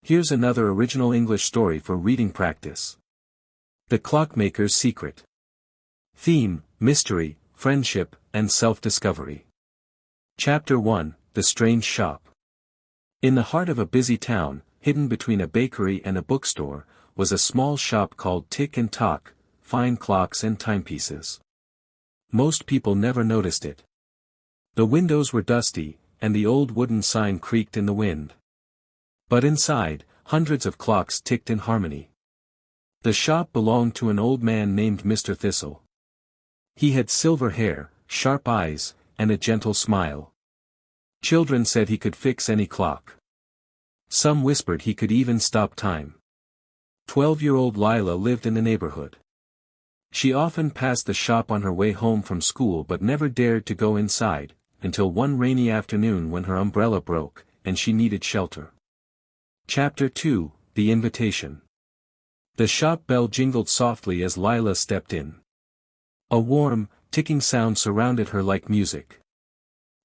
Here's another original English story for reading practice. The Clockmaker's Secret. Theme, mystery, friendship, and self-discovery. Chapter 1, The Strange Shop. In the heart of a busy town, hidden between a bakery and a bookstore, was a small shop called Tick and Tock, fine clocks and timepieces. Most people never noticed it. The windows were dusty, and the old wooden sign creaked in the wind. But inside, hundreds of clocks ticked in harmony. The shop belonged to an old man named Mr. Thistle. He had silver hair, sharp eyes, and a gentle smile. Children said he could fix any clock. Some whispered he could even stop time. 12-year-old Lila lived in the neighborhood. She often passed the shop on her way home from school but never dared to go inside, until one rainy afternoon when her umbrella broke, and she needed shelter. Chapter 2, The Invitation. The shop bell jingled softly as Lila stepped in. A warm, ticking sound surrounded her like music.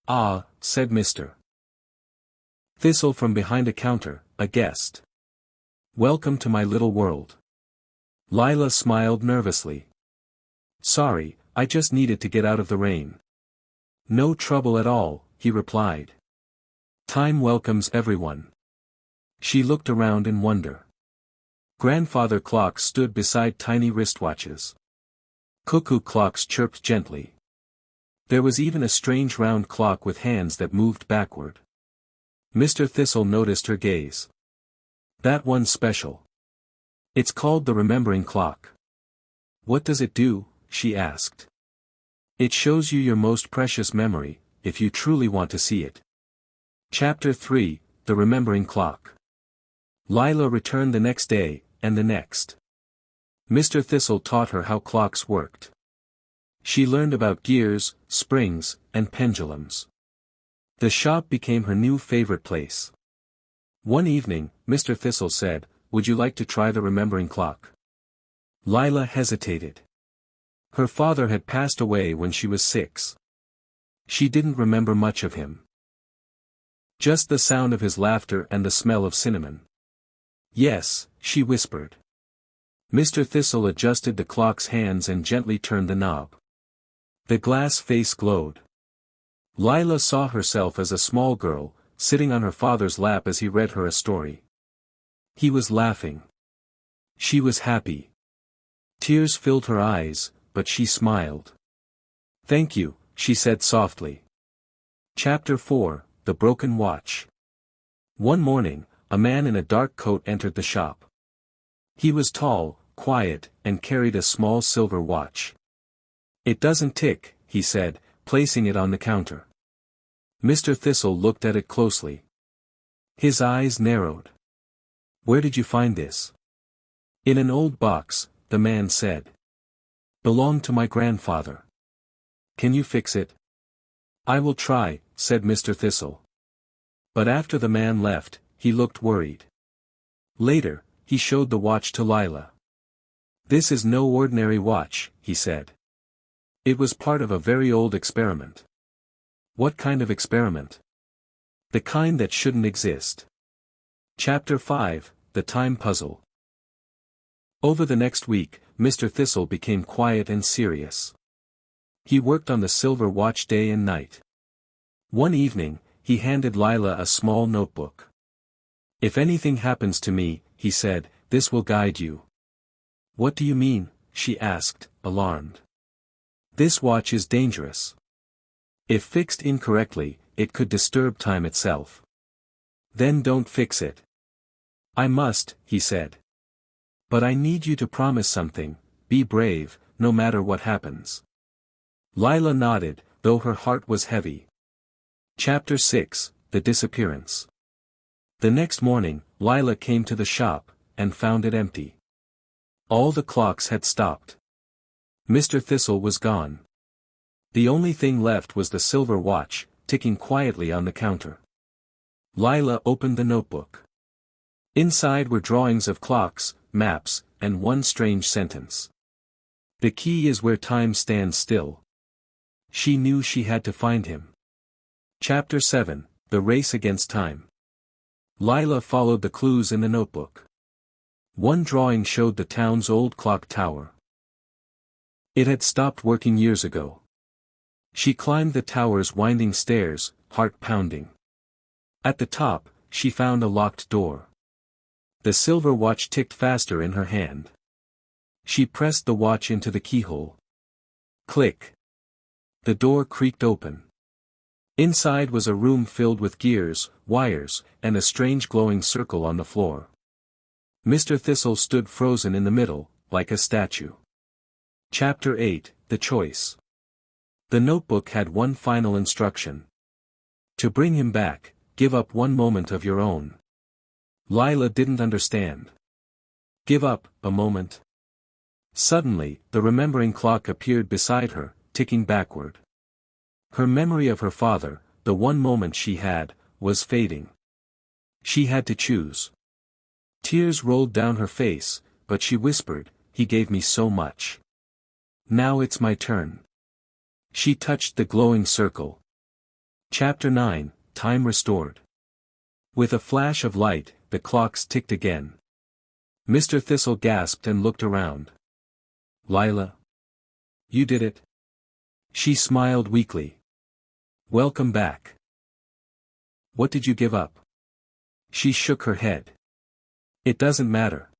"Ah," said Mr. Thistle from behind a counter, "a guest. Welcome to my little world." Lila smiled nervously. "Sorry, I just needed to get out of the rain." "No trouble at all," he replied. "Time welcomes everyone." She looked around in wonder. Grandfather clocks stood beside tiny wristwatches. Cuckoo clocks chirped gently. There was even a strange round clock with hands that moved backward. Mr. Thistle noticed her gaze. "That one's special. It's called the remembering clock." "What does it do?" she asked. "It shows you your most precious memory, if you truly want to see it." Chapter 3, The Remembering Clock. Lila returned the next day, and the next. Mr. Thistle taught her how clocks worked. She learned about gears, springs, and pendulums. The shop became her new favorite place. One evening, Mr. Thistle said, "Would you like to try the remembering clock?" Lila hesitated. Her father had passed away when she was 6. She didn't remember much of him. Just the sound of his laughter and the smell of cinnamon. "Yes," she whispered. Mr. Thistle adjusted the clock's hands and gently turned the knob. The glass face glowed. Lila saw herself as a small girl, sitting on her father's lap as he read her a story. He was laughing. She was happy. Tears filled her eyes, but she smiled. "Thank you," she said softly. Chapter 4, The Broken Watch. One morning, a man in a dark coat entered the shop. He was tall, quiet, and carried a small silver watch. "It doesn't tick," he said, placing it on the counter. Mr. Thistle looked at it closely. His eyes narrowed. "Where did you find this?" "In an old box," the man said. "Belonged to my grandfather." "Can you fix it?" "I will try," said Mr. Thistle. But after the man left, he looked worried. Later, he showed the watch to Lila. "This is no ordinary watch," he said. "It was part of a very old experiment." "What kind of experiment?" "The kind that shouldn't exist." Chapter 5, The Time Puzzle. Over the next week, Mr. Thistle became quiet and serious. He worked on the silver watch day and night. One evening, he handed Lila a small notebook. "If anything happens to me," he said, "this will guide you." "What do you mean?" she asked, alarmed. "This watch is dangerous. If fixed incorrectly, it could disturb time itself." "Then don't fix it." "I must," he said. "But I need you to promise something. Be brave, no matter what happens." Lila nodded, though her heart was heavy. Chapter 6, The Disappearance. The next morning, Lila came to the shop, and found it empty. All the clocks had stopped. Mr. Thistle was gone. The only thing left was the silver watch, ticking quietly on the counter. Lila opened the notebook. Inside were drawings of clocks, maps, and one strange sentence. "The key is where time stands still." She knew she had to find him. Chapter 7, The Race Against Time. Lila followed the clues in the notebook. One drawing showed the town's old clock tower. It had stopped working years ago. She climbed the tower's winding stairs, heart pounding. At the top, she found a locked door. The silver watch ticked faster in her hand. She pressed the watch into the keyhole. Click. The door creaked open. Inside was a room filled with gears, wires, and a strange glowing circle on the floor. Mr. Thistle stood frozen in the middle, like a statue. Chapter 8, The Choice. The notebook had one final instruction. To bring him back, give up one moment of your own. Lila didn't understand. Give up a moment. Suddenly, the remembering clock appeared beside her, ticking backward. Her memory of her father, the one moment she had, was fading. She had to choose. Tears rolled down her face, but she whispered, "He gave me so much. Now it's my turn." She touched the glowing circle. Chapter 9, Time Restored. With a flash of light, the clocks ticked again. Mr. Thistle gasped and looked around. "Lila? You did it?" She smiled weakly. "Welcome back. What did you give up?" She shook her head. "It doesn't matter."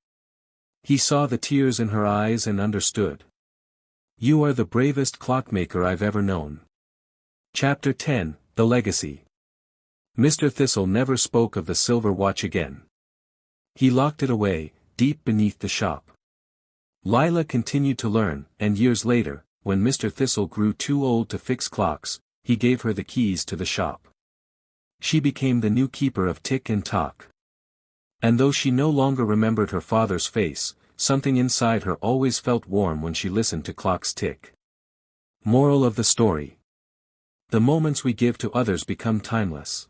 He saw the tears in her eyes and understood. "You are the bravest clockmaker I've ever known." Chapter 10, The Legacy. Mr. Thistle never spoke of the silver watch again. He locked it away, deep beneath the shop. Lila continued to learn, and years later, when Mr. Thistle grew too old to fix clocks, he gave her the keys to the shop. She became the new keeper of Tick and Tock. And though she no longer remembered her father's face, something inside her always felt warm when she listened to clocks tick. Moral of the story. The moments we give to others become timeless.